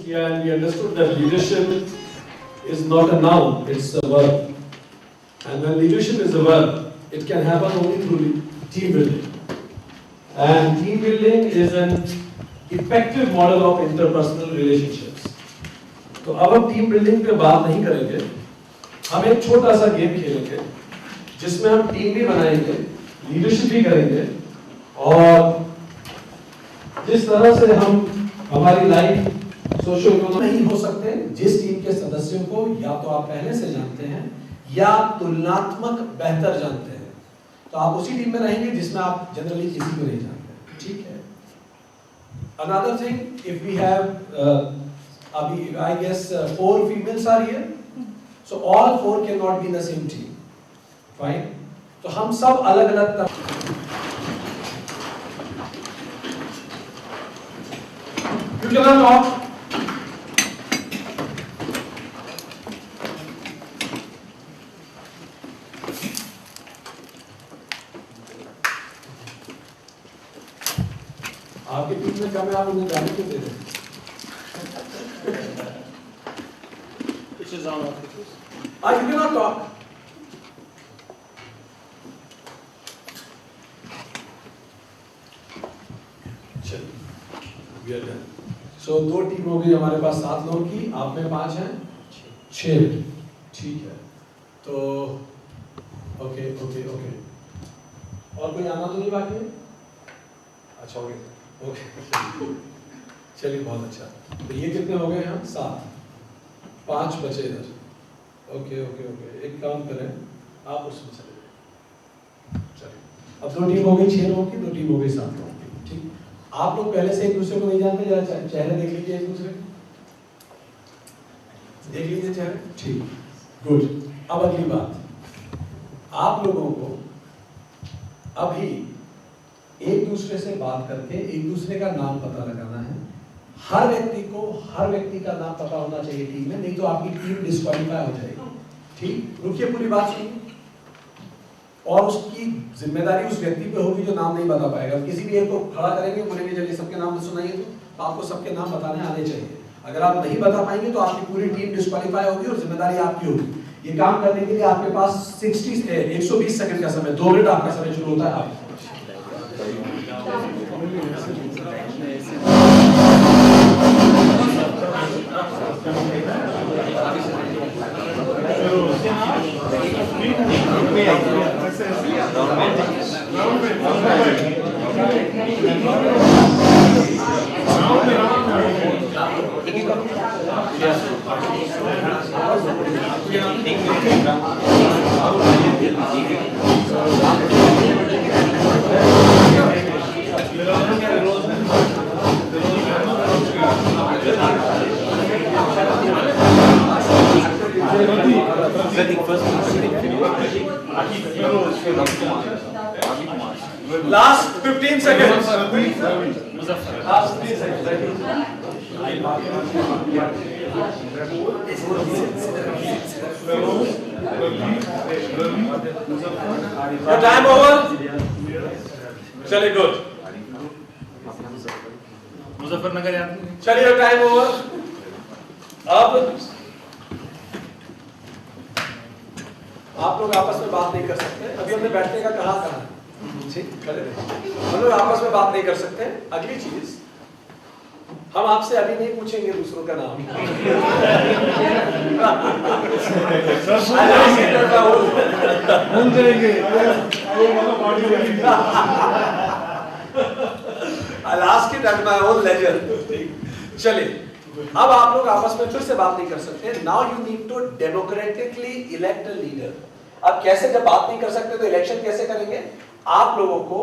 किया and we understood that leadership is not a noun, it's a verb. And when leadership is a verb, it can happen only through team building. And team building is an effective model of interpersonal relationships. तो अब हम team building पे बात नहीं करेंगे, हम एक छोटा सा गेम खेलेंगे जिसमें हम टीम भी बनाएंगे, लीडरशिप भी करेंगे और जिस तरह से हम हमारी लाइफ सोशो इकोनॉमिक नहीं हो सकते जिस टीम के सदस्यों को या तो आप पहले से जानते हैं या तुलनात्मक बेहतर जानते हैं, तो आप उसी टीम में रहेंगे जिसमें आप जनरली किसी को नहीं जानते। ठीक है। Another thing, if we have I guess 4 females are here, so all 4 cannot be in the same team. Fine. तो हम सब अलग अलग You cannot talk. आपके टीम में कम है, आप उन्हें जाने क्यों दे रहे हैं? You cannot talk. चलिए, we are done. So 2 team हो गई हमारे पास 7 लोगों की, आप में 5 हैं, 6। ठीक है। तो ओके। और कोई आना तो नहीं बाकी है? अच्छा हो गया। ओके। चलिए बहुत अच्छा। तो ये कितने हो गए हैं? 7। 5 बचे इधर। ओके। एक काम करें, आप उसमें चले जाइए। चलिए, अब 2 टीम हो गई 6 लोगों की, 2 टीम हो गई 7 लोगों की। ठीक। आप लोग पहले से एक दूसरे को नहीं जानते, जरा चेहरे देख लीजिए एक दूसरे, देख लीजिए चेहरे। ठीक, गुड। अब अगली बात, आप लोगों को अभी एक दूसरे से बात करके एक दूसरे का नाम पता लगाना है। हर व्यक्ति को हर व्यक्ति का नाम पता होना चाहिए टीम में, नहीं तो आपकी टीम डिस्क्वालीफाई हो जाएगी। ठीक, रुकिए, पूरी बात सुनिए। और उसकी जिम्मेदारी उस व्यक्ति पे होगी जो नाम नहीं बता पाएगा। किसी भी एक को खड़ा करेंगे, बोलेंगे चलिए सबके नाम सुनाइए, तो आपको सबके नाम बताने आने चाहिए। अगर आप नहीं बता पाएंगे तो आपकी पूरी टीम डिस्क्वालीफाई होगी और जिम्मेदारी आपकी होगी। ये काम करने के लिए आपके पास 120 सेकंड का समय, 2 मिनट आपका समय शुरू होता है। आप Last 15 seconds. Last 3 seconds. Your time over. चलिए, गुड। मुजफ्फरनगर यार। चलिए, टाइम ओवर। अब आप लोग आपस में बात नहीं कर सकते। अभी हमने बैठने का कहा है, ठीक, खड़े रहिए। हम लोग आपस में बात नहीं कर सकते। अगली चीज, हम आपसे अभी नहीं पूछेंगे दूसरों का नाम। I'll ask it at my own leisure. चलिए, अब आप लोग आपस में फिर से बात नहीं कर सकते। Now you need to democratically elect a leader. अब कैसे, जब बात नहीं कर सकते तो इलेक्शन कैसे करेंगे? आप लोगों को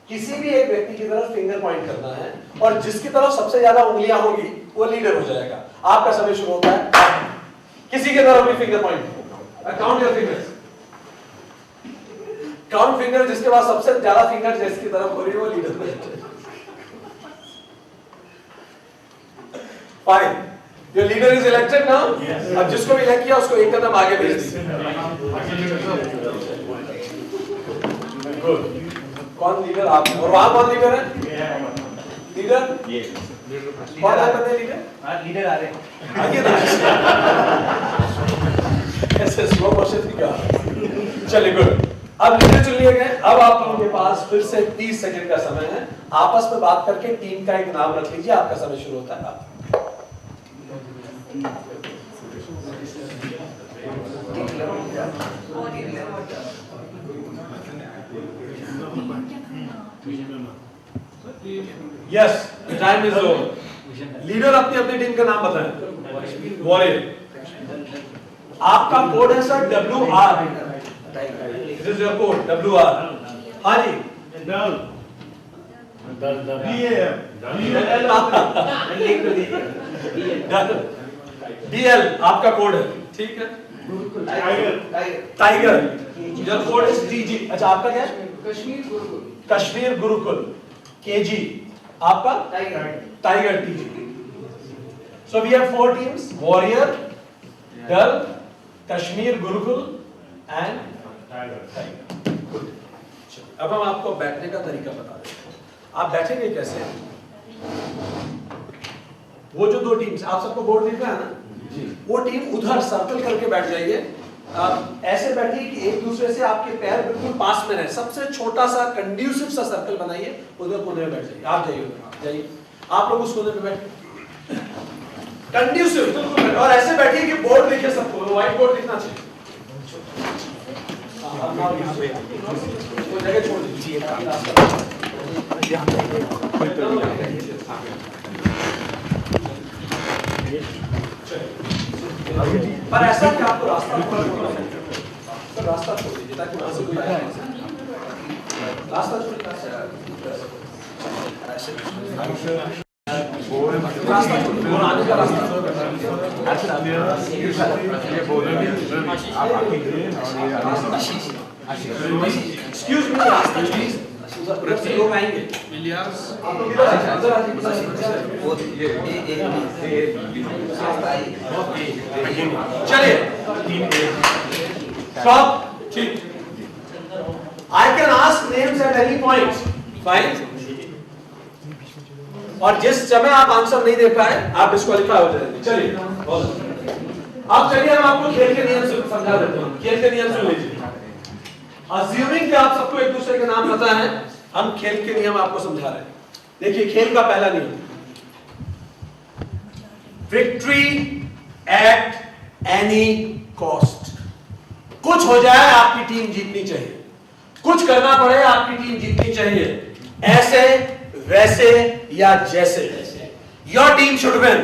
किसी भी एक व्यक्ति की तरफ फिंगर पॉइंट करना है और जिसकी तरफ सबसे ज्यादा उंगलियां होगी वो लीडर हो जाएगा। आपका समय शुरू होता है, किसी की तरफ भी finger point. Count your fingers. Count finger, जिसके पास सबसे ज्यादा फिंगर जिसकी तरफ हो रही है वो लीडर हो जाएगा। Fine, your leader is elected now. अब जिसको भी इलेक्ट किया उसको एक कदम आगे भेज दीजिए। कौन लीडर? आप। और वहां कौन लीडर है? लीडर कौन है बंदे लीडर? लीडर आ रहे हैं। आगे ना ऐसे स्लो मोशन थी क्या? चलिए गुड। अब लीडर चुन लिए गए। अब आप लोगों के पास फिर से 30 सेकंड का समय है। आपस में बात करके टीम का एक नाम रख लीजिए। आपका समय शुरू होता है। Yes, time is over. Leader अपनी अपनी टीम का नाम बताएं। वॉरियर। आपका कोड है sir WR। This is your code WR। हाँ जी। डल DL आपका कोड है, ठीक है। Tiger. Your code is TG। अच्छा आपका क्या है? कश्मीर गुरुकुल। KG। आपका tiger TG। So we have 4 teams: Warrior, Dal, Kashmir Gurukul and Tiger. Good. अब हम आपको बैठने का तरीका बता देते हैं। आप बैठेंगे कैसे? वो जो 2 टीम्स, आप सबको बोर्ड दिख रहा है ना? वो टीम उधर सर्कल करके बैठ जाइए। ऐसे बैठिए कि एक दूसरे से आपके पैर बिल्कुल पास में रहे। सबसे छोटा सा कंड्यूसिव सा सर्कल बनाइए। उधर कोने में बैठ जाइए। आप जाइए उधर, जाइए। आप लोग उस कोने में बैठिए। कंड्यूसिव बिल्कुल। और ऐसे बैठिए कि बोर्ड दिखे सबको। व्हाइट बोर्ड दिखना चाहिए। जगह छोड़ दीजिए। पर ऐसा कि आपको रास्ता छोड़ दीजिए ताकि वहां से कोई आए। रास्ता छोड़िए। आने का रास्ता एक्सक्यूज मी, रास्ता प्लीज। उधर से लोग आएंगे। आप लोग इधर आ चलिए। स्टॉप। ठीक। I can ask names at any point. Fine. और जिस समय आप आंसर नहीं दे पाए आप डिस्क्वालीफाई हो जाएंगे। चलिए अब चलिए हम आपको खेल के नियम समझा देते हैं। खेल के नियम सुन लीजिए। अज्यूमिंग कि आप सबको एक दूसरे के नाम पता है, हम खेल के नियम आपको समझा रहे हैं। देखिए खेल का पहला नियम, विक्ट्री एट एनी कॉस्ट। कुछ हो जाए आपकी टीम जीतनी चाहिए। कुछ करना पड़े आपकी टीम जीतनी चाहिए। ऐसे वैसे या जैसे। Your team should win.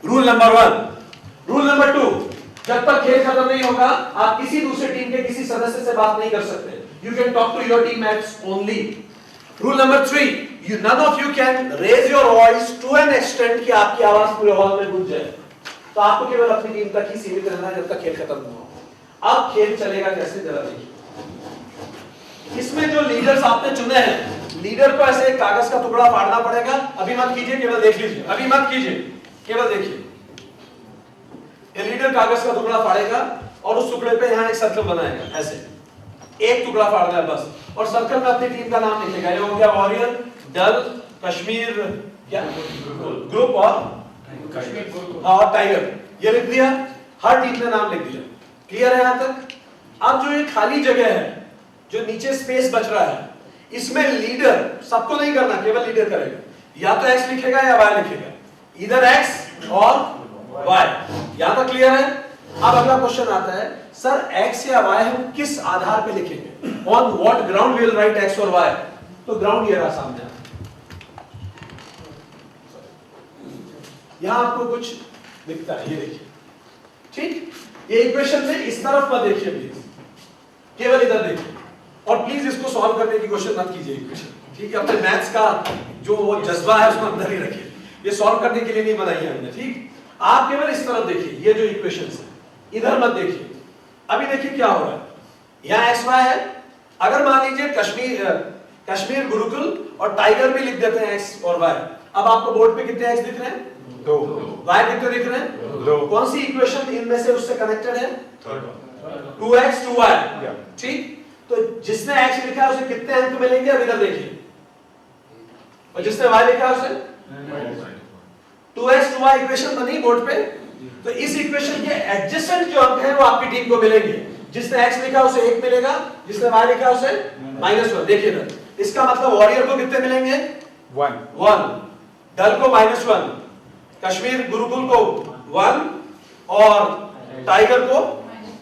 Rule number 1। Rule number 2, जब तक खेल खत्म नहीं होगा आप किसी दूसरे टीम के किसी सदस्य से बात नहीं कर सकते। You can talk to your teammates only. Rule number 3, you none of you can raise your voice to an extent कि आपकी आवाज पूरे हॉल में गूंज जाए। तो आपको केवल अपनी टीम तक ही सीमित रहना है जब तक खेल खत्म न हो। अब खेल चलेगा कैसे जरा देखिए। इसमें जो लीडर्स आपने चुने हैं, लीडर को ऐसे एक कागज का टुकड़ा फाड़ना पड़ेगा। अभी मत कीजिए, केवल देख लीजिए। अभी मत कीजिए, केवल देखिए। ये लीडर कागज का टुकड़ा फाड़ेगा और उस टुकड़े पे यहाँ एक सर्कल बनाएगा। ऐसे एक टुकड़ा फाड़ना है बस। और सर्कल में अपनी टीम का नाम लिखेगा। ये हो गया वॉरियर, डल, कश्मीर क्या ग्रुप और टाइगर। ये लिख दिया। हर टीम ने नाम लिख दिया। क्लियर है यहां तक? अब जो ये खाली जगह है, जो नीचे स्पेस बच रहा है, इसमें लीडर, सबको नहीं करना, केवल लीडर करेगा। या तो एक्स लिखेगा या वाई लिखेगा। इधर एक्स और वाई। यहां तक क्लियर है? अब अगला क्वेश्चन आता है, सर एक्स या वाई हम किस आधार पे लिखेंगे? On what ground will write x और वाई? तो ग्राउंड ये रहा सामने। यहां आपको कुछ दिखता है, ये देखिए। ठीक, ये इक्वेशन में इस तरफ मत देखिए प्लीज, केवल इधर देखिए। और प्लीज इसको सॉल्व करने की कोशिश मत कीजिए इक्वेशन। ठीक है, अपने मैथ्स का जो वो जज्बा है उसको अंदर ही रखिए। ये सॉल्व करने के लिए नहीं बनाई है हमने। ठीक, आप केवल इस तरफ देखिए। ये जो इक्वेशंस है, इधर मत देखिए। अभी देखिए क्या हो रहा है। यहाँ एक्स वाई है। अगर मान लीजिए कश्मीर गुरुकुल और टाइगर भी लिख देते हैं एक्स और वाई। अब आपको बोर्ड पे कितने एक्स दिख रहे हैं? 2। वाई कितने दिख रहे हैं? 2। कौन सी इक्वेशन इनमें से उससे कनेक्टेड है? 2x 2y। ठीक, तो जिसने x लिखा है उसे कितने अंक मिलेंगे? अब इधर देखिए। और जिसने y लिखा है उसे 2x 2y इक्वेशन बनी बोर्ड पे। तो इस इक्वेशन के एडजेसेंट जो अंक हैं वो आपकी टीम को मिलेंगे। जिसने x लिखा उसे 1 मिलेगा, जिसने y लिखा उसे -1। देखिए ना, इसका मतलब वॉरियर को कितने मिलेंगे? 1। दल को -1, कश्मीर गुरुकुल को 1 और टाइगर को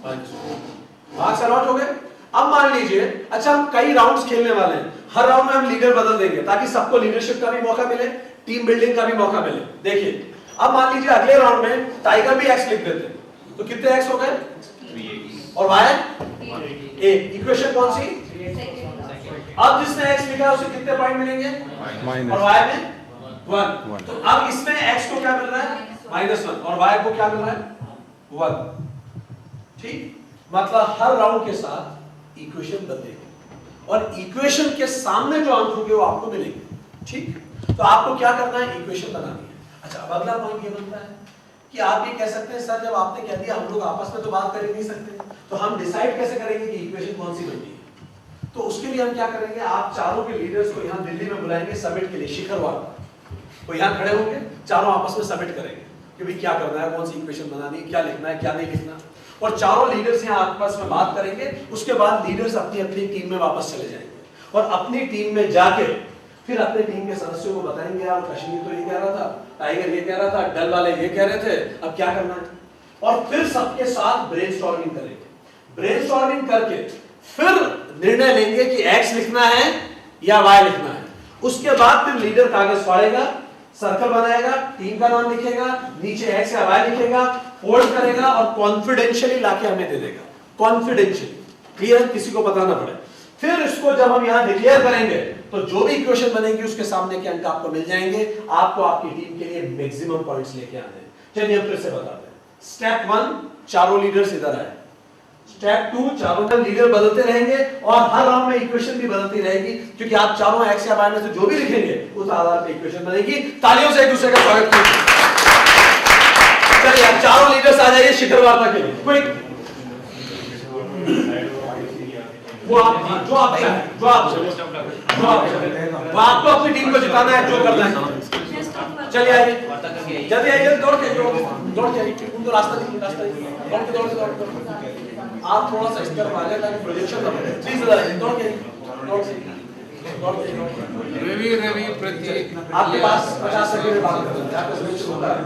मार्क्स अलॉट हो गए। अब मान लीजिए, अच्छा हम कई राउंड्स खेलने वाले हैं, हर राउंड में हम लीडर बदल देंगे ताकि सबको लीडरशिप का भी मौका मिले, टीम बिल्डिंग का भी मौका मिले। देखिए अब मान लीजिए अगले राउंड में टाइगर भी x लिख देते हैं, तो कितने x हो गए? 3 और y 1। इक्वेशन कौन सी? अब जिसने x लिखा है उसे कितने पॉइंट मिलेंगे? और y में 1। तो अब इसमें x को क्या मिल रहा है? -1 और y को क्या मिल रहा है? 1। ठीक, मतलब हर राउंड के साथ इक्वेशन बदलेगी और इक्वेशन के सामने जो अंक होंगे वो आपको मिलेंगे। ठीक, तो आपको क्या करना है? इक्वेशन बनानी है। अच्छा, अब अगला पॉइंट ये बनता है कि आप ये कह सकते हैं सर जब आपने कह दिया हम लोग आपस में तो बात कर ही नहीं सकते, तो हम डिसाइड कैसे करेंगे कि इक्वेशन कौन सी बनती है? तो उसके लिए हम क्या करेंगे, आप चारों के लीडर्स को यहाँ दिल्ली में बुलाएंगे समिट के लिए, शिखर वार्ता। वो यहाँ खड़े होंगे, चारों आपस में समिट करेंगे कि भाई क्या करना है, कौन सी इक्वेशन बनानी है, क्या लिखना है, क्या नहीं लिखना, और चारों लीडर्स यहाँ आपस में बात करेंगे। उसके बाद लीडर्स अपनी अपनी टीम में वापस चले जाएंगे और अपनी टीम में जाके फिर अपने टीम के सदस्यों को बताएंगे यार कश्मीर तो ये कह रहा था, टाइगर ये कह रहा था, डल वाले ये कह रहे थे, अब क्या करना है। और फिर सबके साथ ब्रेनस्टॉर्मिंग करेंगे। ब्रेनस्टॉर्मिंग करके फिर निर्णय लेंगे कि x लिखना है या y लिखना है। उसके बाद फिर लीडर कागज फाड़ेगा, सर्कल बनाएगा, टीम का नाम लिखेगा, नीचे x या y लिखेगा, फोल्ड करेगा और कॉन्फिडेंशियली लाके हमें दे देगा। कॉन्फिडेंशियली, क्लियर, किसी को पता ना पड़े। फिर इसको जब हम यहां डिक्लेयर करेंगे तो जो भी इक्वेशन बनेगी उसके सामने के अंक आपको मिल जाएंगे। आपको आपकी टीम के लिए मैक्सिमम पॉइंट्स लेके आने हैं। चलिए हम फिर से बताते हैं। स्टेप 1, चारों लीडर्स इधर आए। स्टेप 2, चारों लीडर बदलते रहेंगे और हर राउंड में इक्वेशन भी बदलती रहेगी, क्योंकि आप चारों x या y में से जो भी लिखेंगे उस आधार पर इक्वेशन बनेगी। तालियों से एक दूसरे का स्वागत कीजिए। चलिए आप चारों लीडर्स आ जाइए शिखर वार्ता के लिए। क्विक, वो आपको अपनी टीम को जिताना है, जो करना है। चलिए आइए, जल्दी आइए, दौड़ के उनको रास्ता दीजिए, दौड़ के आप थोड़ा सा इस तरफ आ जाए ताकि प्रोजेक्शन ना बने। प्लीज दौड़ के रवि प्रतीक, आपके पास 50 सेकंड में बात करते हैं, आपका सिलेक्शन होता है।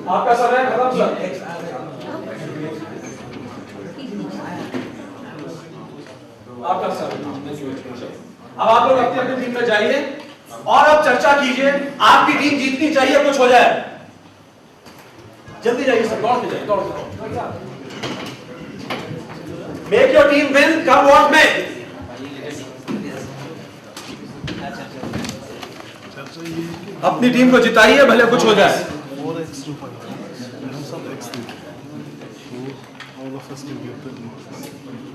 आपका समय खत्म सर। आपका समय। अब आप लोग अपनी अपनी टीम में जाइए और अब चर्चा कीजिए। आपकी टीम जीतनी चाहिए, कुछ हो जाए। जल्दी जाइए सर, दौड़ के जाइए, दौड़ के। Make your team win, come what मे। अपनी टीम को जिताइए, भले कुछ हो जाए।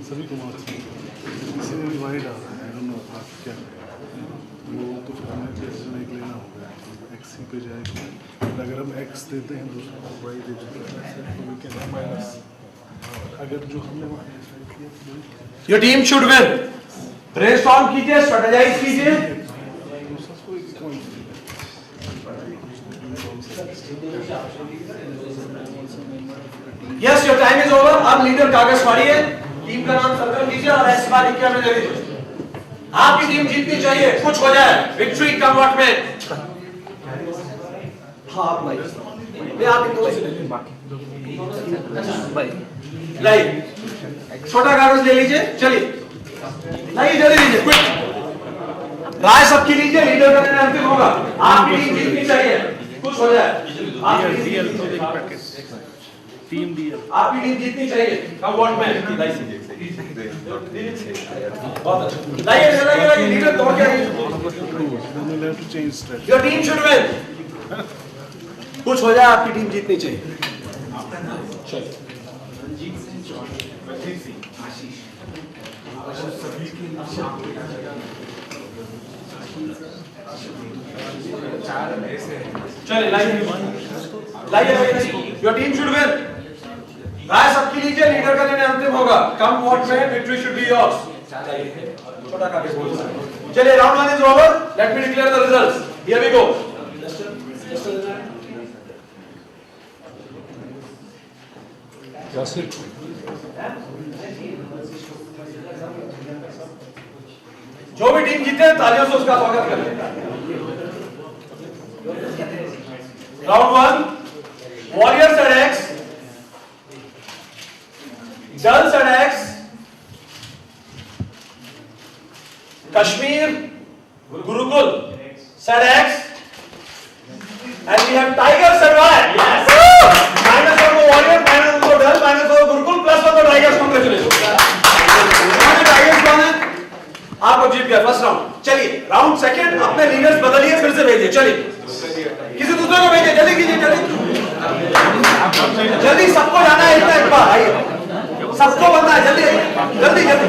सभी को मार्क्स किसी ने भी वाई डाला है, आई डोंट नो क्या वो, तो फिर हमें डिसीजन एक लेना होगा, एक्स ही पे जाएगा। अगर हम एक्स देते हैं दूसरे को वाई दे देते हैं तो वी कैन माइनस। अगर जो हमने डिसाइड किया, your team should win. Brainstorm कीजिए, स्ट्रेटेजाइज कीजिए। Yes, your time is over. अब लीडर कागज फाड़िए, टीम का नाम सर्कल कीजिए और एस बार 51 में दे दीजिए। आपकी टीम जीतनी चाहिए, कुछ हो जाए, विक्ट्री कम व्हाट मे। हाँ आप लाइए, आप इन दोनों से ले लीजिए, लाइए छोटा कागज ले लीजिए। चलिए लाइए, जल्दी लीजिए, क्विक। राय सबकी लीजिए, लीडर का निर्णय अंतिम होगा। आपकी टीम जीतनी चाहिए, कुछ हो जाए। आपकी टीम जीतनी चाहिए, कम व्हाट मे। लाइए लाइए, लीडर दौड़ के आइए। Your team should win. कुछ हो जाए, आपकी टीम जीतनी चाहिए। चलिए लाइए योर टीम शुड विन। राय सबकी लीजिए, लीडर का निर्णय अंतिम होगा। कम वोट में विक्ट्री शुड बी योर्स। छोटा कागज बोल सकते। चलिए round 1 is over, let me declare the results. Here we go. जो भी टीम जीते तालियों से उसका स्वागत करें। Round 1 warriors at X, girls at x, Kashmir Gurukul set x, and we have tigers at Y. Yes. Minus for the warriors, minus for girls, minus for the gurukul, plus for the tigers. Congratulations. Tigers कौन है? आपको जीत गया first round. चलिए round second, अपने leaders बदलिए, फिर से भेजिए। चलिए किसी दूसरे को भेजिए, जल्दी कीजिए, जल्दी सबको जाना है। एक बार आइए, सबको बनना है, जल्दी जल्दी जल्दी।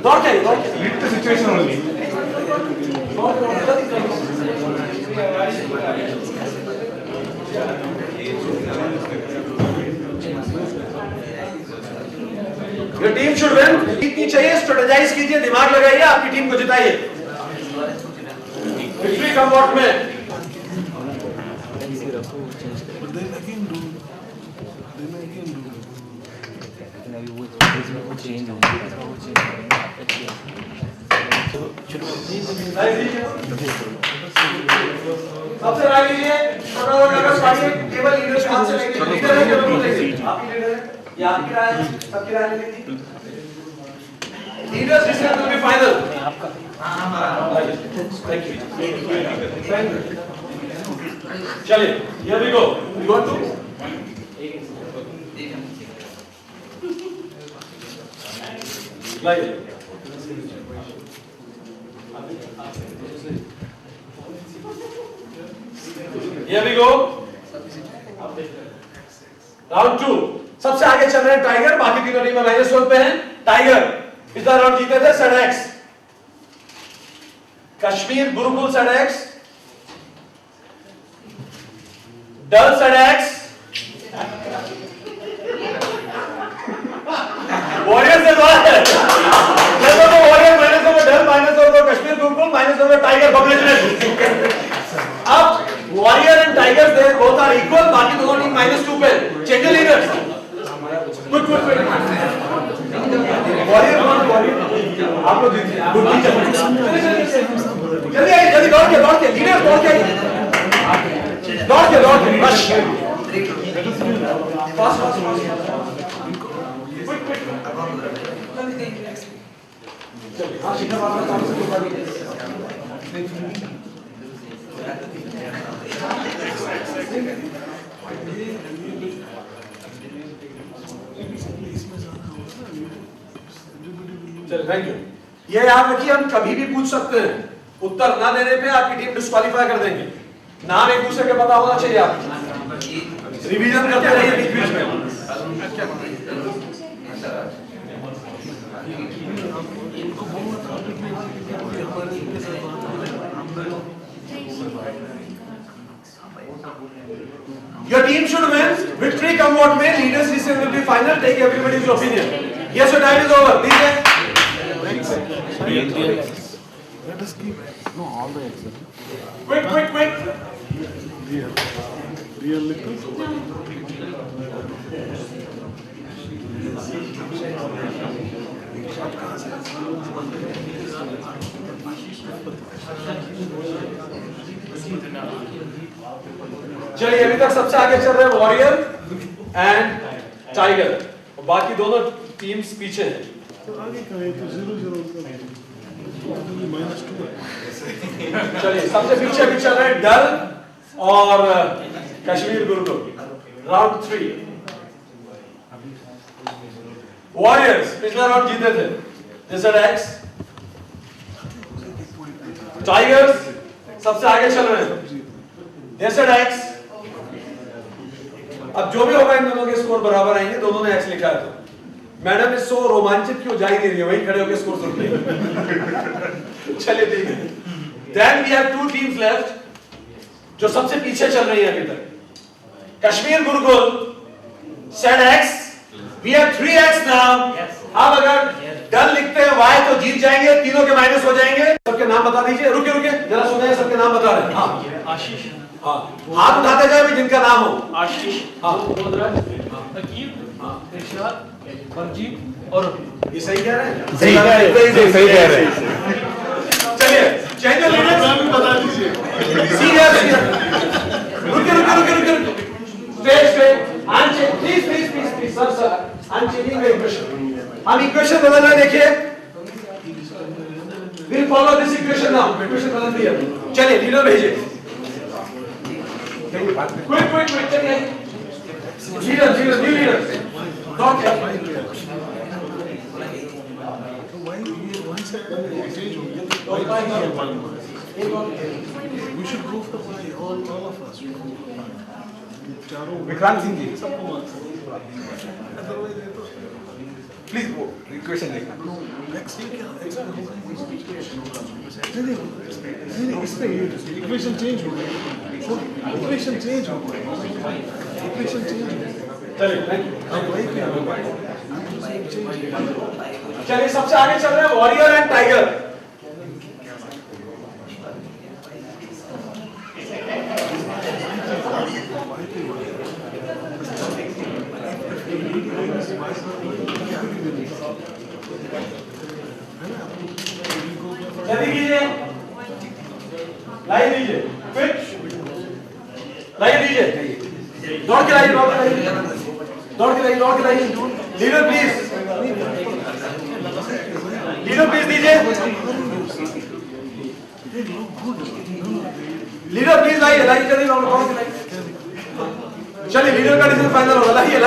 दौड़ के lead the situation only. Your team should win. जीतनी चाहिए, स्ट्रेटेजाइज कीजिए, दिमाग लगाइए, आपकी टीम को जिताइए। विक्ट्री कम वोट में। सबसे राय लीजिए, केवल लीडर से हाथ से लेंगे। लीडर है केवल बोलेंगे। आपकी लीडर है या आपकी राय है? सबकी राय लेंगे। Leaders decision will be final. चलिए here we go. You want to लाइए। Here we go. राउंड 2 सबसे आगे चल रहे हैं टाइगर, बाकी तीनों टीमें -1 पे हैं। टाइगर इस बार राउंड जीते थे set X, Kashmir Gurukul set X, Dal set X, warriors से बात है। देखो तो warrior -1 Dal -1 Kashmir Gurukul -1 tiger. Congratulation. अब warrior and tigers they both are equal, बाकी दोनों टीम -2 पे। Change leaders. गुड वॉरियर आप लोग जीते। गुड जल्दी आइए, जल्दी दौड़ के लीडर्स दौड़ के बस फास्ट चलिए हां शिखर वाला काम से बता दीजिए। चलिए थैंक यू। ये याद रखिए, हम कभी भी पूछ सकते हैं, उत्तर ना देने पे आपकी टीम डिस्क्वालीफाई कर देंगे। नाम एक दूसरे के पता होना चाहिए। आप रिवीजन करते रहिए बीच बीच में। Your team should win. Victory come what may. Leaders decision will be final. Take everybody's opinion. Yes, your time is over. Please. Let us keep all the Excel. Quick. Real little. चलिए अभी तक सबसे आगे चल रहे हैं warrior and tiger, बाकी दोनों टीम्स पीछे हैं। तो आगे का है तो 0-0 -2 है। चलिए सबसे पीछे भी चल रहे हैं डल और कश्मीर गुरुकुल। राउंड 3 वॉरियर्स पिछला राउंड जीते थे, दिस इज एक्स। टाइगर्स सबसे आगे चल रहे हैं, दिस इज एक्स। अब जो भी होगा इन दोनों के स्कोर बराबर आएंगे, दोनों ने एक्स लिखा है तो मैडम इस सो रोमांचित क्यों जा ही नहीं रही है, वहीं खड़े होकर स्कोर सुनते हैं। चलिए ठीक है। Then we have two teams left जो सबसे पीछे चल रही है अभी तक। Kashmir Gurukul said X, we have 3X now। अब अगर डल लिखते हैं Y तो जीत जाएंगे, तीनों के माइनस हो जाएंगे। सबके नाम बता दीजिए। रुके रुके जरा सुनिए, सबके नाम बता रहे हैं। हाँ आशीष, हाँ, हाथ उठाते जाए भी जिनका नाम हो। आशीष, हाँ तकीब, इरशाद, परजीत और ये सही कह रहे हैं? सही कह रहे हैं। चलिए चेंज द लीडर्स। नाम भी बता दीजिए। सीरियस रुके रुके रुके रुके स्टेज पे आंचे please sir I am changing the equation. हम इक्वेशन बदल रहे हैं, देखिए will follow this equation now. Equation बदल दी है। चलिए लीडर भेजिए क्विक चलिए leader new leader dot We should go for why all of us. चारों विक्रांत सिंह जी सबको मार्क्स अदरवाइज ये तो प्लीज वो इक्वेशन देखना। नेक्स्ट ये क्या नहीं इस पे इक्वेशन चेंज हो गया। इक्वेशन चेंज हो गया। इक्वेशन चेंज हो गया। चलिए थैंक यू। अब वही क्या होगा? चलिए सबसे आगे चल रहे हैं वॉरियर एंड टाइगर। जल्दी कीजिए, लाइन दीजिए, क्विक लाइन दीजिए, दौड़ के लाइए लीडर प्लीज दीजिए, लीडर प्लीज लाइए जल्दी दौड़ के लाइए। चलिए लीडर का डिसीजन फाइनल होगा। लाइए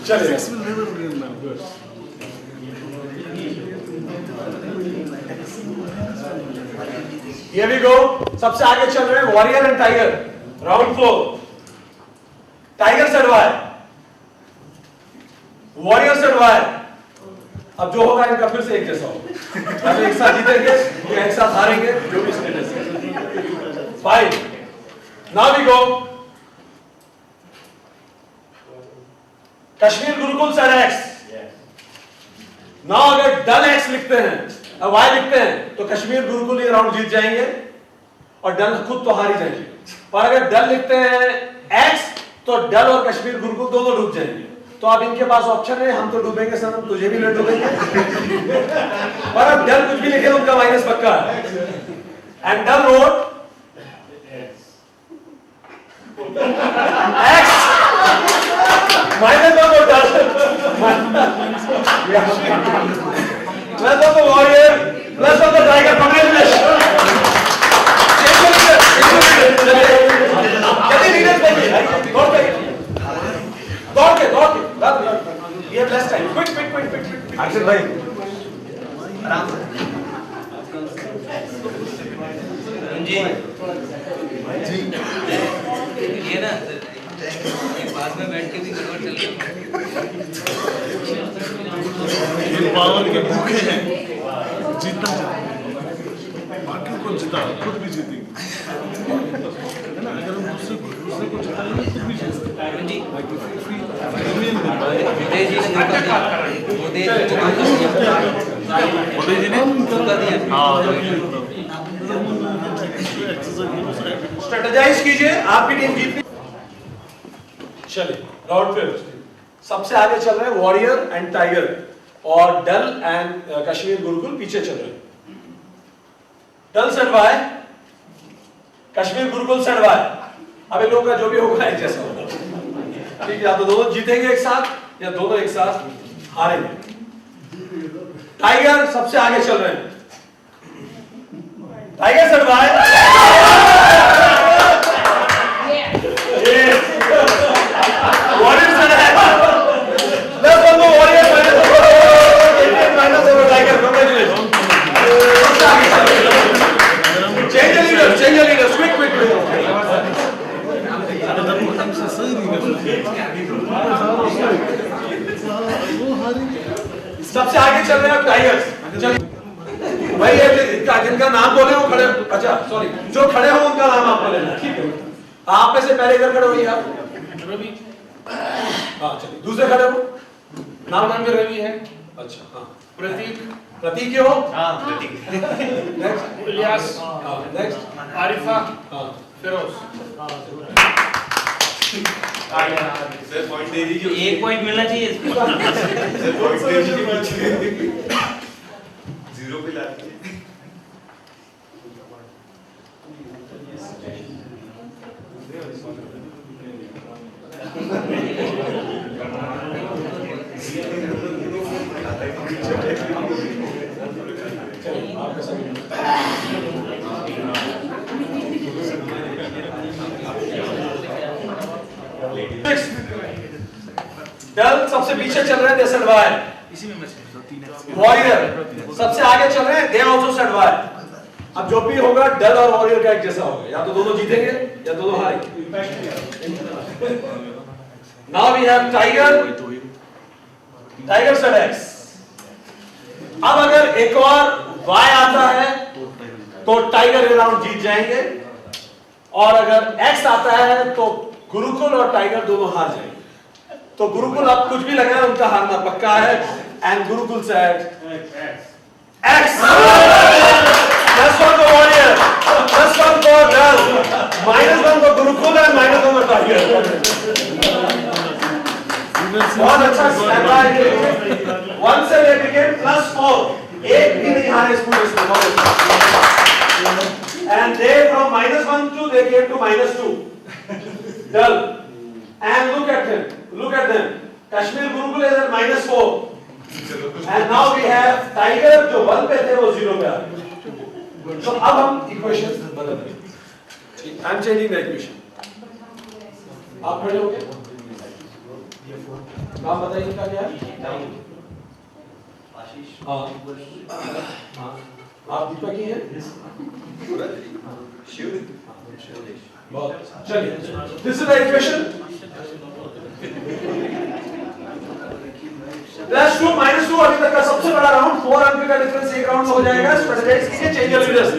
चलिए Here we go। सबसे आगे चल रहे हैं warrior and tiger. Round 4। Tiger said why, warrior said Y. अब जो होगा इनका फिर से एक जैसा होगा। अब एक साथ जीतेंगे या एक साथ हारेंगे, जो भी स्टेटस है। 5 now we go. Kashmir Gurukul said X. Now अगर डल एक्स लिखते हैं और वाई लिखते हैं तो कश्मीर गुरुकुल ये राउंड जीत जाएंगे और डल खुद तो हार ही जाएंगे। और अगर डल लिखते हैं एक्स तो डल और कश्मीर गुरुकुल दोनों डूब जाएंगे। तो अब इनके पास ऑप्शन है, हम तो डूबेंगे सर, हम तुझे भी न डूबेंगे। और अब डल कुछ भी लिखे उनका माइनस पक्का है। And Dal road X minus of Dal plus of the warrior plus of the tiger. Congratulation. जल्दी लीडर्स देखिए, दौड़ के we have less time। quick अक्षर भाई जी ये ना पास में बैठ के भी गड़बड़ चल रही ये पावर के भूखे हैं, जीतना चाहते हैं, बाकी को जिता खुद भी जीतेंगे, है ना? अगर हम दूसरे को जिताएंगे खुद भी जीत सकते हैं। जी मोदी जी ने धोखा दिया, मोदी जी ने धोखा दिया। स्ट्रेटेजाइज कीजिए, आपकी टीम जीतनी। चलिए राउंड पे सबसे आगे चल रहे हैं वॉरियर एंड टाइगर और डल एंड कश्मीर गुरुकुल पीछे चल रहे हैं। Dal set Y, Kashmir Gurukul set Y. अब इन लोगों का जो भी होगा एक जैसा होगा, ठीक है? या तो दोनों जीतेंगे एक साथ या दोनों एक साथ हारेंगे। टाइगर सबसे आगे चल रहे हैं। टाइगर सेड वाई, Change हमसे सही नहीं कर वो हारी सबसे आगे चल रहे हैं टाइगर्स। चलिए भाई ये जिनका नाम बोले वो खड़े, अच्छा सॉरी, जो खड़े हो उनका नाम आपको लेना, ठीक है। आप में से पहले इधर खड़े होइए आप। रवि। हाँ चलिए, दूसरे खड़े हो। नाम भी रवि है। अच्छा हाँ। प्रतीक। प्रतीक हो? हाँ प्रतीक। नेक्स्ट इलियास। हाँ नेक्स्ट आरिफा। हाँ फिरोज। सर पॉइंट दे दीजिए, 1 पॉइंट मिलना चाहिए इसको। सर पॉइंट दे दीजिए, 0 पे ला दीजिए। डल सबसे पीछे चल रहे हैं, दे सेड वाई। इसी में मछली। वॉरियर सबसे आगे चल रहे हैं, दे आल्सो सेड वाई। अब जो भी होगा डल और वॉरियर का एक जैसा होगा, या तो दोनों जीतेंगे या दोनों हारेंगे। Now we have tiger, tiger set X. अब अगर एक और वाई आता है तो टाइगर ये राउंड जीत जाएंगे, और अगर एक्स आता है तो गुरुकुल और टाइगर दोनों हार जाएंगे। तो गुरुकुल अब कुछ भी लगाए उनका हारना पक्का है, and Gurukul said x. Plus 1 for warrior, plus 1 for girl, -1 for Gurukul and -1 for tiger. बहुत अच्छा स्टेप है। 1 से लेके +4, एक भी नहीं हारे इस पूरे इसमें। And they from -1 to they came to -2. Dull. And look at him. Look at them. Kashmir Gurukul is at -4. And now we have Tiger जो 1 पे थे वो 0 पे आ गए। तो अब हम इक्वेशन बदल देंगे। I am changing the equation. आप खड़े हो गए? नाम बताइए इनका क्या है? हाँ हाँ, आप दीपक ही हैं? बहुत चलिए, this is the equation. +2 -2 अभी तक का सबसे बड़ा राउंड, 4 अंक का डिफरेंस एक राउंड में हो जाएगा। स्ट्रेटेजाइज कीजिए, चेंज योर लीडर्स।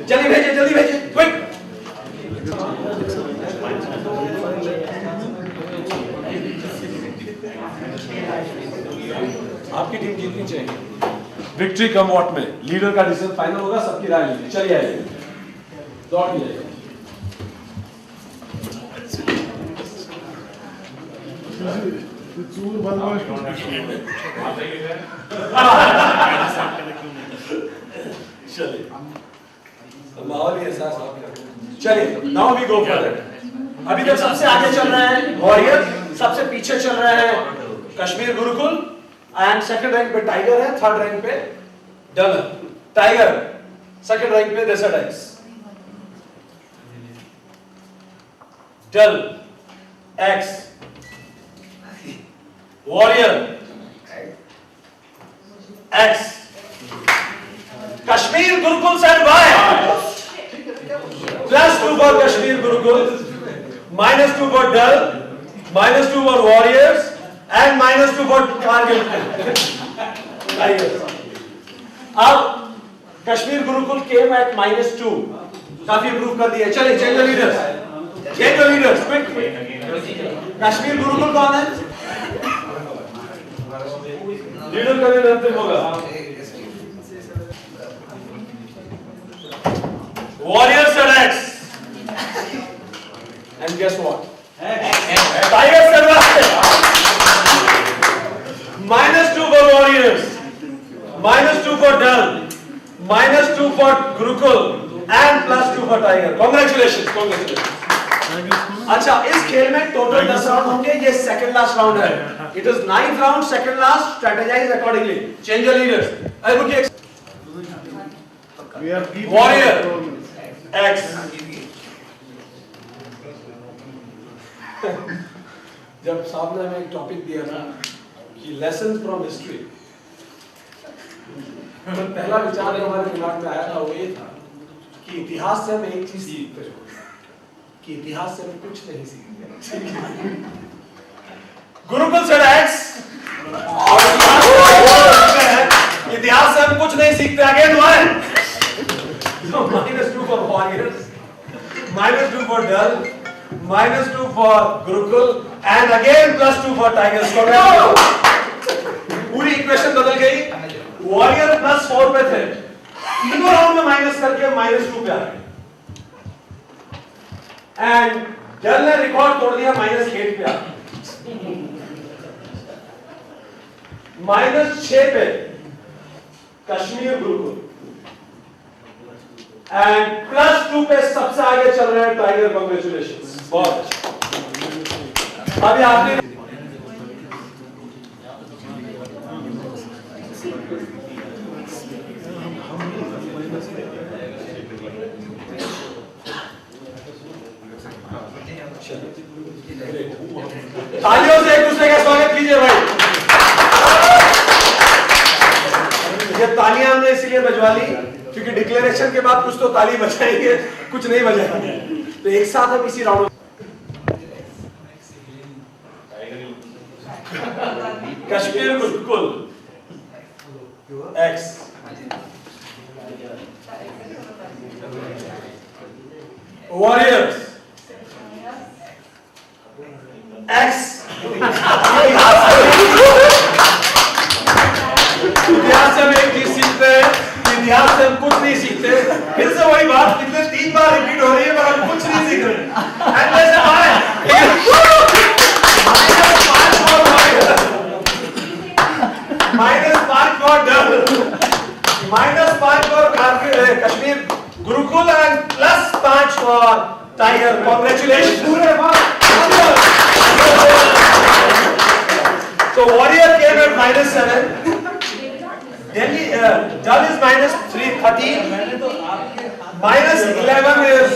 जल्दी भेजिए, जल्दी भेजिए, क्विक। आपकी टीम जीतनी चाहिए। विक्ट्री कम वॉट में लीडर का डिसीजन फाइनल होगा, सबकी राय लीजिए। चलिए आइए, दौड़ लीजिए। चूर बदमाश चलिए, माहौल ही एहसास आपका। चलिए, now we go for that. अभी तक सबसे आगे चल रहे हैं वॉरियर, सबसे पीछे चल रहे हैं Kashmir Gurukul, and second rank पे टाइगर है, थर्ड रैंक पे डल है। टाइगर सेकंड रैंक पे set X, Dal X, warrior X, Kashmir Gurukul set Y. +2 for Kashmir Gurukul, -2 for Dal, -2 for Warriors, and -2 for Kargil. अब कश्मीर गुरुकुल came at -2, काफी इंप्रूव कर दिया। चलिए, change the leaders, change the leaders quick. Kashmir Gurukul कौन है? लीडर का भी अंतिम होगा। Warriors said X. And guess what? Tiger said Y. -2 for Warriors, -2 for Dal, -2 for Gurukul, and +2 for Tiger. Congratulations, congratulations. अच्छा, इस खेल में टोटल 10 राउंड होंगे, ये सेकंड लास्ट राउंड है। It is 9th round, second last, strategise accordingly. Change your leaders. अरे रुकिए, warrior x, जब साहब ने हमें एक टॉपिक दिया ना कि लेसन्स फ्रॉम हिस्ट्री, तो पहला विचार जो हमारे दिमाग में आया था वो ये था कि इतिहास से हम एक चीज सीखते हैं, कि इतिहास से हम कुछ नहीं सीखते। गुरुकुल से X इतिहास से हम कुछ नहीं सीखते। Again one -2 for warriors, -2 for Dal, -2 for Gurukul, and again +2 for Tigers. पूरी इक्वेशन बदल गई। वॉरियर +4 पे थे, तीनों राउंड में माइनस करके -2 पे आ गए। एंड डल ने रिकॉर्ड तोड़ दिया, -8 पे आ गए। -6 पे कश्मीर गुरुकुल, एंड +2 पे सबसे आगे चल रहे हैं टाइगर। कांग्रेचुलेशंस, बहुत अच्छा। अभी आपने तालियों से एक दूसरे का स्वागत कीजिए भाई। ये तालियां हमने इसलिए बजवा ली क्योंकि डिक्लेरेशन के बाद कुछ तो ताली बजाएंगे, कुछ नहीं बजाएंगे। तो एक साथ हम इसी round Kashmir Gurukul X, warriors X, इतिहास से हम एक चीज सीखते हैं, इतिहास से हम कुछ नहीं सीखते। फिर से वही बात कितने 3 बार रिपीट हो रही है, पर हम कुछ नहीं सीख रहे। -5 for Dal, -5 for Kashmir Gurukul, and +5 for Tiger. Congratulations. So Warrior came at -7. Delhi Dal is -13. -11 is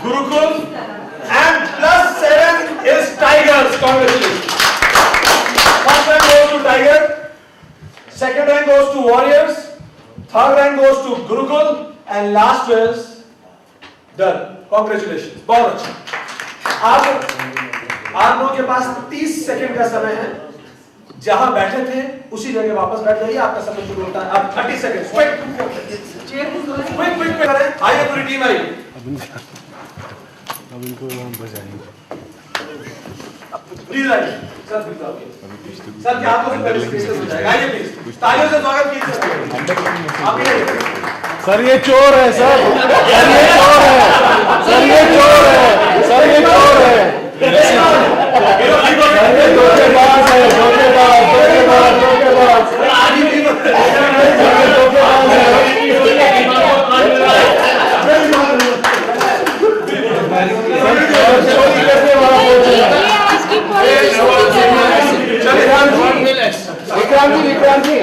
Gurukul, and +7 is Tigers. Congratulations. First rank goes to Tiger, second rank goes to Warriors, third rank goes to Gurukul, and last is Dal. Congratulations. बहुत अच्छा। आप लोगों के पास 30 second का समय है। जहां बैठे थे उसी जगह वापस बैठ जाइए, आपका समय शुरू होता है अब। 30 सेकंड क्विक करें। आइए पूरी टीम आइए। अब इनको हम बजाएंगे। प्लीज आइए सर, सर क्या आपको पहले स्पेस हो जाएगा। आइए प्लीज, तालियों से स्वागत कीजिए। आप सर ये चोर है सर, सर ये चोर है, सर ये चोर है, सर ये चोर है, सर ये धोखेबाज है, धोखेबाज, धोखेबाज, धोखेबाज, चोरी कैसे वहां पहुंचे। विक्रांत जी,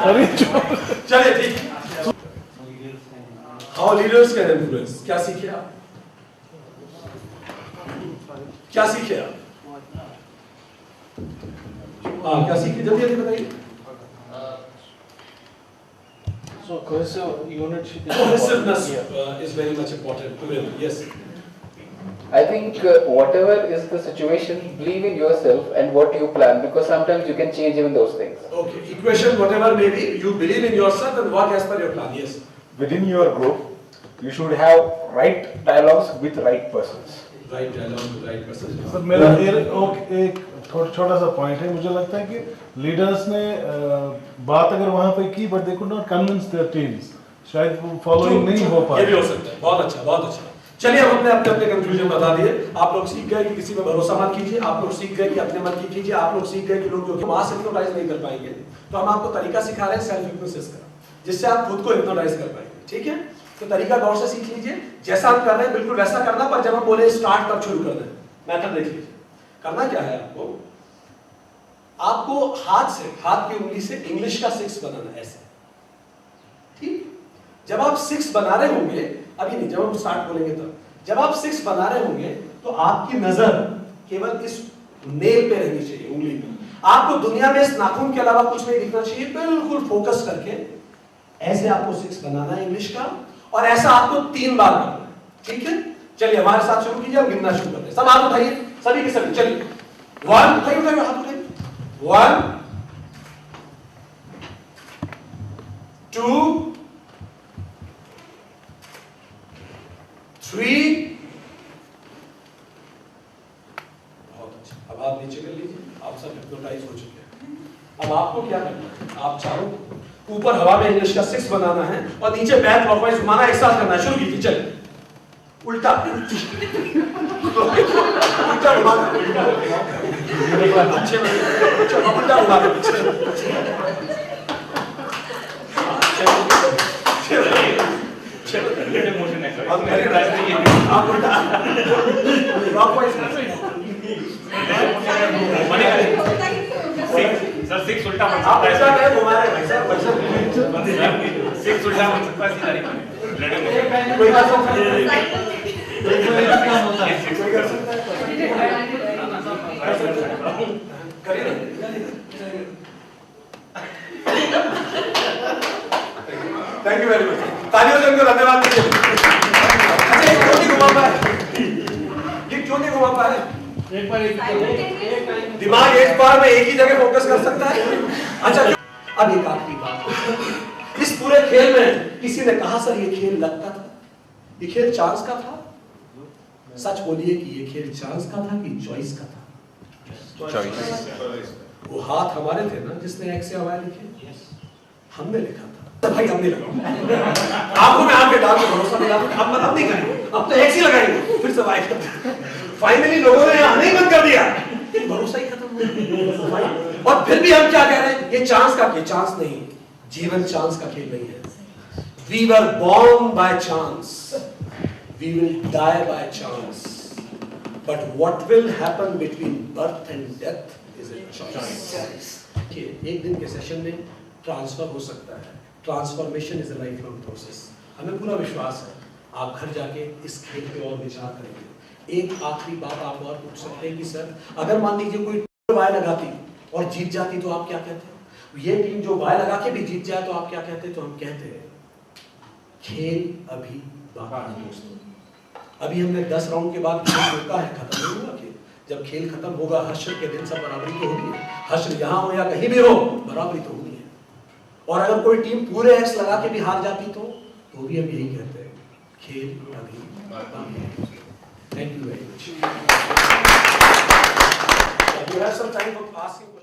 अरे चोर। चलिए ठीक। हाउ लीडर्स कैन इन्फ्लुएंस, क्या सीखे आप? क्या सीखे आप? हाँ, क्या सीखे, जल्दी जल्दी बताइए। So cohesive unit Cohesiveness is very much important to them. Yes. I think whatever is the situation, believe in yourself and what you plan, because sometimes you can change even those things. Okay. Equation, whatever may be, you believe in yourself and work as per your plan. Yes. Within your group, you should have right dialogues with right persons. Right dialogue with right person. Sir मेरा एक छोटा सा point है। मुझे लगता है कि leaders ने बात अगर वहाँ पे की, but they could not convince their teams, शायद वो फॉलोइंग नहीं हो पाई। ये भी हो सकता है। बहुत अच्छा, बहुत अच्छा। चलिए, हम अपने अपने कंक्लूजन बता दिए। आप लोग सीख गए कि किसी पे भरोसा मत कीजिए, आप लोग सीख गए कि अपने मन की कीजिए, आप लोग सीख गए कि लोग जो मास हिप्नोटाइज नहीं कर पाएंगे, तो हम आपको तरीका सिखा रहे हैं सेल्फ हिप्नोसिस का, जिससे आप खुद को हिप्नोटाइज कर पाएंगे। ठीक है, तो तरीका गौर से सीख लीजिए। जैसा हम कर रहे हैं बिल्कुल वैसा करना, पर जब हम बोले स्टार्ट तब शुरू करना है। मेथड देख लीजिए। करना क्या है आपको हाथ से, हाथ की उंगली से इंग्लिश का 6 बनाना है, ऐसे। ठीक, जब आप 6 बना रहे होंगे, अभी नहीं, जब हम स्टार्ट बोलेंगे तब, जब आप 6 बना रहे होंगे तो आपकी नजर केवल इस नेल पे रहनी चाहिए, उंगली पे। आपको दुनिया में इस नाखून के अलावा कुछ नहीं दिखना चाहिए। बिल्कुल फोकस करके ऐसे आपको 6 बनाना है इंग्लिश का, और ऐसा आपको 3 बार करना है। ठीक है, चलिए हमारे साथ शुरू कीजिए, हम गिनना शुरू करते हैं। सब हाथ उठाइए, सभी के सभी। चलिए 1, उठाइए उठाइए हाथ उठाइए। 1 2 3। बहुत अच्छा, अब आप नीचे कर लीजिए। आप सब हिप्नोटाइज हो चुके हैं। अब आपको क्या करना है, आप चारों ऊपर हवा में इंग्लिश का 6 बनाना है और नीचे बैक क्लॉकवाइज घुमाना, एक साथ करना है। शुरू कीजिए, चलिए। उल्टा उल्टा घुमाना, अच्छे चलो उल्टा घुमाना। अब आप उल्टा क्लॉकवाइज सर 6 उल्टा बन आप सकता ऐसा है। करें, घुमा रहे भाई साहब, पैसा 6 उल्टा बन सकता है, सीधा नहीं बनेगा। कोई कर सकता है, कोई कर सकता है, करिए। थैंक यू वेरी मच, तालियों से उनको धन्यवाद दीजिए। अच्छा ये क्यों नहीं घुमा पाए, ये क्यों नहीं घुमा पाए? दिमाग एक बार में एक ही जगह फोकस कर सकता है। अच्छा अब एक आखिरी बात, इस पूरे खेल में किसी ने कहा सर ये खेल लगता था, ये खेल चांस का था? सच बोलिए कि ये खेल चांस का था कि चॉइस का था? चॉइस। वो हाथ हमारे थे ना जिसने एक्स या वाई लिखे, हमने लिखा था। तो भाई हमने लगा, आपको मैं आपके डाल में भरोसा दिला, अब मतलब नहीं करेंगे, अब तो एक्स ही लगाएंगे, फिर से वाई करते। फाइनली लोगों ने आने ही बंद कर दिया, भरोसा ही खत्म हो गया। और फिर भी हम क्या कह रहे हैं, ये चांस का खेल, चांस नहीं, जीवन चांस का खेल नहीं है। We were born by chance, we will die by chance, but what will happen between birth and death is a choice. एक दिन के सेशन में ट्रांसफर हो सकता है, transformation is a life long process. हमें पूरा विश्वास है आप घर जाके इस खेल पे और विचार करेंगे। एक आखिरी बात आप और पूछ सकते हैं कि सर अगर मान लीजिए कोई वाई लगाती और जीत जाती तो आप क्या कहते हैं? ये टीम जो वाई लगा के भी जीत जाए तो आप क्या कहते हैं? तो हम कहते हैं खेल अभी बाकी है दोस्तों। अभी हमने 10 राउंड के बाद खेल रोका है, खत्म नहीं हुआ खेल। जब खेल खत्म होगा हश्र के दिन सब बराबरी तो होगी है। हश्र यहाँ हो या कहीं भी हो बराबरी तो होगी है। और अगर कोई टीम पूरे एक्स लगा के भी हार जाती तो भी हम यही कहते हैं खेल अभी बाकी है। Thank you very much. You have some time for asking questions.